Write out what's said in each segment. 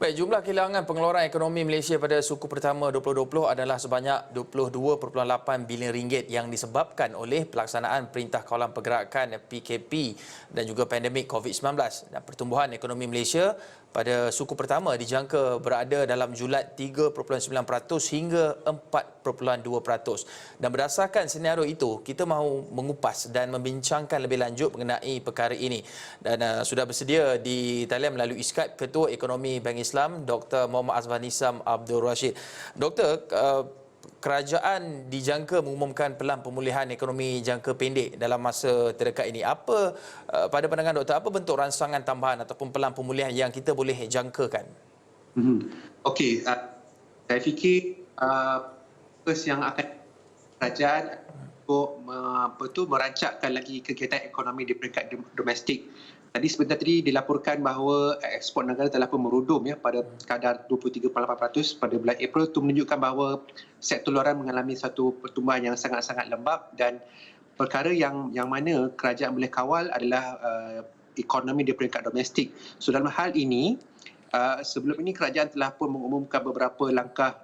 Baik, jumlah kehilangan pengeluaran ekonomi Malaysia pada suku pertama 2020 adalah sebanyak 22.8 bilion ringgit yang disebabkan oleh pelaksanaan Perintah Kawalan Pergerakan PKP dan juga pandemik COVID-19. Dan pertumbuhan ekonomi Malaysia pada suku pertama dijangka berada dalam julat 3.9% hingga 4.2%. Dan berdasarkan senario itu, kita mahu mengupas dan membincangkan lebih lanjut mengenai perkara ini. Dan sudah bersedia di talian melalui Skype Ketua Ekonomi Bank Islam Dr. Muhammad Azwan Nisam Abdul Rashid. Doktor, kerajaan dijangka mengumumkan pelan pemulihan ekonomi jangka pendek dalam masa terdekat ini. Apa pada pandangan doktor, apa bentuk rangsangan tambahan ataupun pelan pemulihan yang kita boleh jangkakan? Okey, saya fikir fokus yang akan kerajaan untuk merancangkan lagi kegiatan ekonomi di peringkat domestik. Tadi sebentar tadi dilaporkan bahawa ekspor negara telah pun merudum pada kadar 23.8% pada bulan April. Itu menunjukkan bahawa sektor luaran mengalami satu pertumbuhan yang sangat-sangat lembap, dan perkara yang mana kerajaan boleh kawal adalah ekonomi di peringkat domestik. So dalam hal ini, sebelum ini kerajaan telah pun mengumumkan beberapa langkah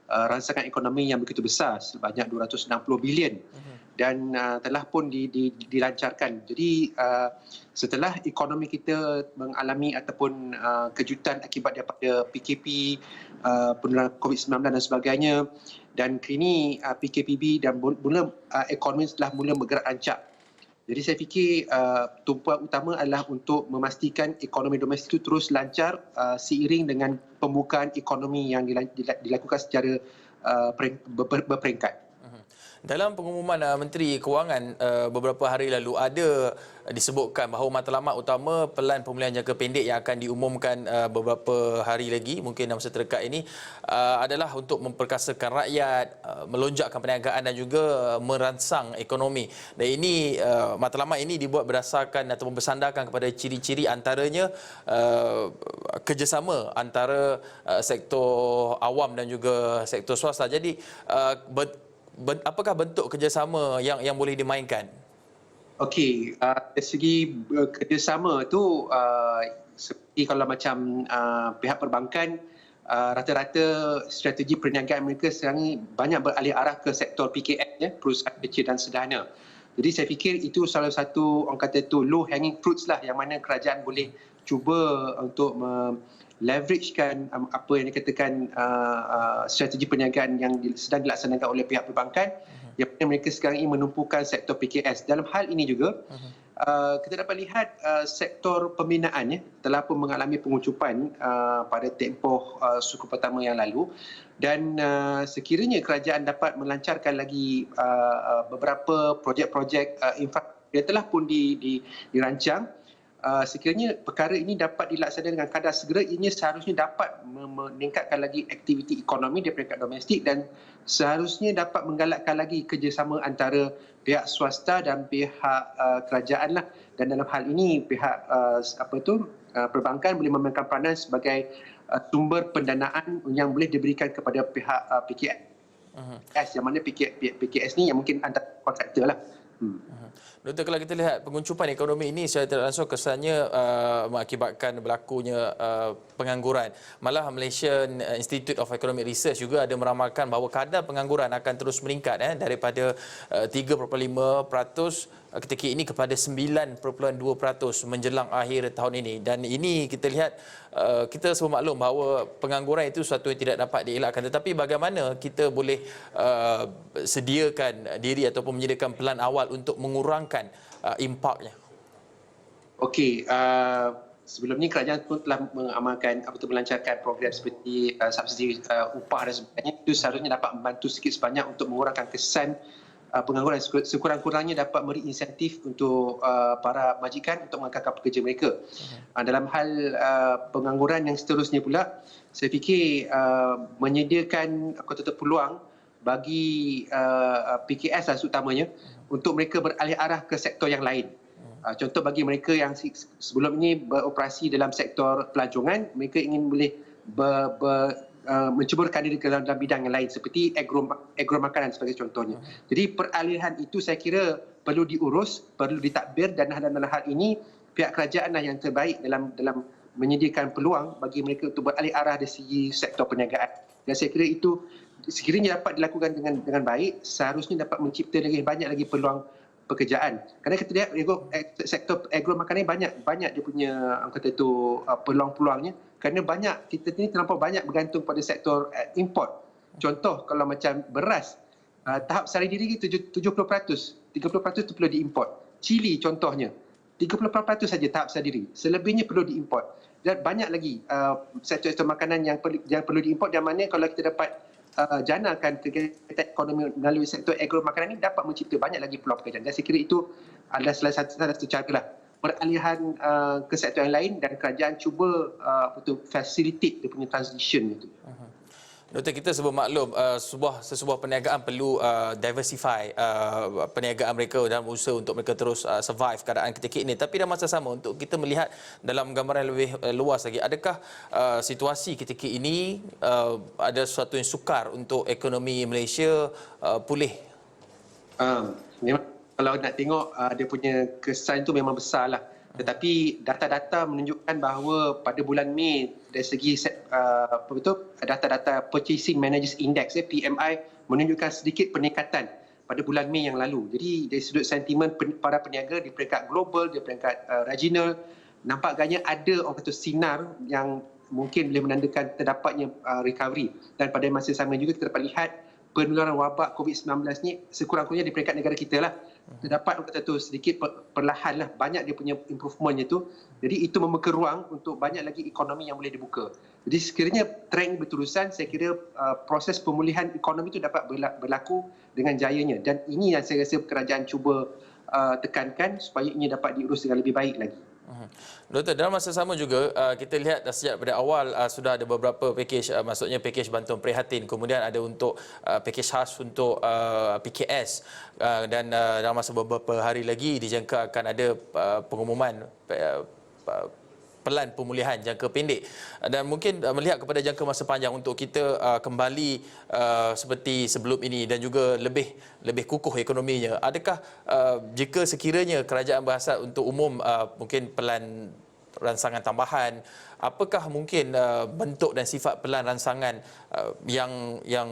rangsangan ekonomi yang begitu besar sebanyak 260 bilion dan telah pun dilancarkan. Jadi setelah ekonomi kita mengalami ataupun kejutan akibat daripada PKP, penularan COVID-19 dan sebagainya, dan kini PKPB dan ekonomi telah mula bergerak rancak. Jadi saya fikir tumpuan utama adalah untuk memastikan ekonomi domestik itu terus lancar seiring dengan pembukaan ekonomi yang dilakukan secara berperingkat. Dalam pengumuman Menteri Kewangan beberapa hari lalu ada disebutkan bahawa matlamat utama pelan pemulihan jangka pendek yang akan diumumkan beberapa hari lagi, mungkin dalam masa terdekat ini, adalah untuk memperkasakan rakyat, melonjakkan perniagaan dan juga merangsang ekonomi. Dan ini matlamat ini dibuat berdasarkan ataupun bersandarkan kepada ciri-ciri antaranya kerjasama antara sektor awam dan juga sektor swasta. Jadi apakah bentuk kerjasama yang boleh dimainkan? Okey, dari segi kerjasama tu seperti kalau macam pihak perbankan, rata-rata strategi perniagaan mereka sekarang ni banyak beralih arah ke sektor PKS, perusahaan kecil dan sederhana. Jadi saya fikir itu salah satu, orang kata tu, low hanging fruits lah, yang mana kerajaan boleh cuba untuk leveragekan apa yang dikatakan strategi perniagaan yang sedang dilaksanakan oleh pihak perbankan, yang mana mereka sekarang ini menumpukan sektor PKS. Dalam hal ini juga kita dapat lihat sektor pembinaan telah pun mengalami pengucupan pada tempoh suku pertama yang lalu, dan sekiranya kerajaan dapat melancarkan lagi beberapa projek-projek infrastruktur yang telah pun dirancang, sekiranya perkara ini dapat dilaksanakan dengan kadar segera, ianya seharusnya dapat meningkatkan lagi aktiviti ekonomi di peringkat domestik, dan seharusnya dapat menggalakkan lagi kerjasama antara pihak swasta dan pihak kerajaan lah. Dan dalam hal ini pihak perbankan boleh memainkan peranan sebagai sumber pendanaan yang boleh diberikan kepada pihak PKS, yang mana PKS ni yang mungkin antara kontraktor lah. Doktor, kalau kita lihat penguncupan ekonomi ini secara tidak langsung kesannya mengakibatkan berlakunya pengangguran. Malah Malaysian Institute of Economic Research juga ada meramalkan bahawa kadar pengangguran akan terus meningkat daripada 3.5% ketika ini kepada 9.2% menjelang akhir tahun ini. Dan ini kita lihat, kita semua maklum bahawa pengangguran itu sesuatu yang tidak dapat dielakkan. Tetapi bagaimana kita boleh sediakan diri ataupun menyediakan pelan awal untuk mengurangkan impaknya? Okey, sebelum ini kerajaan pun telah mengamalkan atau melancarkan program seperti subsidi upah dan sebagainya. Itu seharusnya dapat membantu sikit sebanyak untuk mengurangkan kesan pengangguran. Sekurang-kurangnya dapat memberi insentif untuk para majikan untuk mengekalkan pekerja mereka. Dalam hal pengangguran yang seterusnya pula, saya fikir menyediakan peluang bagi PKS utamanya untuk mereka beralih arah ke sektor yang lain. Contoh, bagi mereka yang sebelum ini beroperasi dalam sektor pelancongan, mereka ingin boleh menceburkan diri ke dalam bidang yang lain seperti agro makanan sebagai contohnya. Jadi peralihan itu saya kira perlu diurus, perlu ditadbir, dan dalam hal ini pihak kerajaan yang terbaik dalam menyediakan peluang bagi mereka untuk beralih arah dari segi sektor perniagaan. Dan saya kira itu sekiranya dapat dilakukan dengan baik, seharusnya dapat mencipta banyak lagi peluang pekerjaan. Kerana kita lihat sektor agro makanan banyak dia punya kata itu peluang-peluangnya, kerana kita ni terlampau banyak bergantung pada sektor import. Contoh kalau macam beras, tahap sari diri 70%, 30% itu perlu diimport. Cili contohnya, 30% saja tahap sari diri, selebihnya perlu diimport. Dan banyak lagi sektor-sektor makanan yang perlu diimport, dan mana kalau kita dapat janakan kegiatan ekonomi melalui sektor agro makanan ini dapat mencipta banyak lagi peluang pekerjaan. Dan saya kira itu adalah salah satu cara lah peralihan ke sektor yang lain, dan kerajaan cuba untuk facilitate dia punya transition itu. Doktor, kita sebut maklum sesebuah perniagaan perlu diversify perniagaan mereka dalam usaha untuk mereka terus survive keadaan ketika ini. Tapi dalam masa sama, untuk kita melihat dalam gambaran lebih luas lagi, adakah situasi ketika ini ada sesuatu yang sukar untuk ekonomi Malaysia pulih? Memang kalau nak tengok dia punya kesan itu memang besar lah. Tetapi data-data menunjukkan bahawa pada bulan Mei dari segi data-data Purchasing Managers Index PMI menunjukkan sedikit peningkatan pada bulan Mei yang lalu. Jadi dari sudut sentimen para peniaga di peringkat global, di peringkat regional, nampak agaknya ada orang kata sinar yang mungkin boleh menandakan terdapatnya recovery. Dan pada masa sama juga kita dapat lihat penularan wabak COVID-19 ni sekurang-kurangnya di peringkat negara kita lah terdapat orang kata tu sedikit perlahan lah, banyak dia punya improvementnya tu. Jadi itu membuka ruang untuk banyak lagi ekonomi yang boleh dibuka. Jadi sekiranya trend berterusan, saya kira proses pemulihan ekonomi itu dapat berlaku dengan jayanya, dan ini yang saya rasa kerajaan cuba tekankan supaya ini dapat diurus dengan lebih baik lagi. Doktor, dalam masa sama juga kita lihat sejak pada awal sudah ada beberapa pakej, maksudnya pakej bantuan prihatin, kemudian ada untuk pakej khas untuk PKS, dan dalam masa beberapa hari lagi dijangka akan ada pengumuman pelan pemulihan jangka pendek, dan mungkin melihat kepada jangka masa panjang untuk kita kembali seperti sebelum ini dan juga lebih kukuh ekonominya. Adakah jika sekiranya kerajaan berhasrat untuk umum mungkin pelan ransangan tambahan, apakah mungkin bentuk dan sifat pelan ransangan yang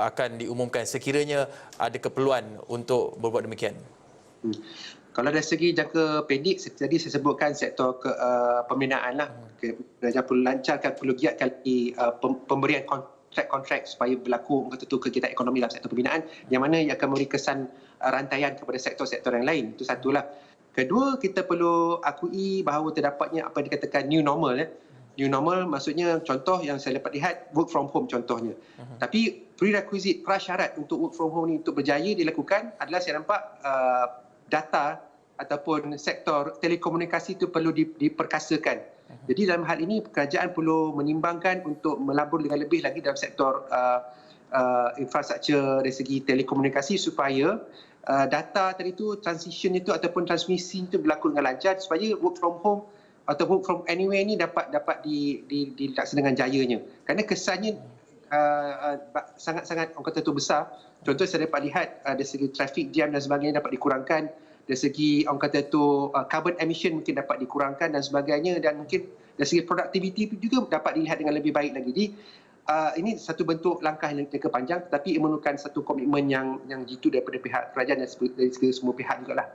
akan diumumkan sekiranya ada keperluan untuk berbuat demikian? Kalau dari segi jangka pendek, tadi saya sebutkan sektor pembinaan lah. Kerajaan perlu lancarkan, perlu giatkan pemberian kontrak-kontrak supaya berlaku kegiatan ekonomi dalam sektor pembinaan, yang mana ia akan memberi kesan rantaian kepada sektor-sektor yang lain. Itu satulah. Kedua, kita perlu akui bahawa terdapatnya apa yang dikatakan new normal. New normal maksudnya, contoh yang saya dapat lihat, work from home contohnya. Tapi prerequisite, prasyarat untuk work from home ni untuk berjaya dilakukan adalah saya nampak data ataupun sektor telekomunikasi itu perlu diperkasakan. Jadi dalam hal ini kerajaan perlu menimbangkan untuk melabur dengan lebih lagi dalam sektor infrastruktur dari segi telekomunikasi supaya data tadi itu, transition itu ataupun transmisi itu berlaku dengan lancar, supaya work from home atau work from anywhere ini dapat dilaksanakan dengan jayanya. Kerana kesannya sangat-sangat orang kata itu besar. Contoh saya dapat lihat dari segi traffic jam dan sebagainya dapat dikurangkan, dari segi orang kata itu carbon emission mungkin dapat dikurangkan dan sebagainya, dan mungkin dari segi productivity juga dapat dilihat dengan lebih baik lagi. Jadi ini satu bentuk langkah yang jangka panjang, tetapi memerlukan satu komitmen yang jitu daripada pihak kerajaan dan dari semua pihak jugalah.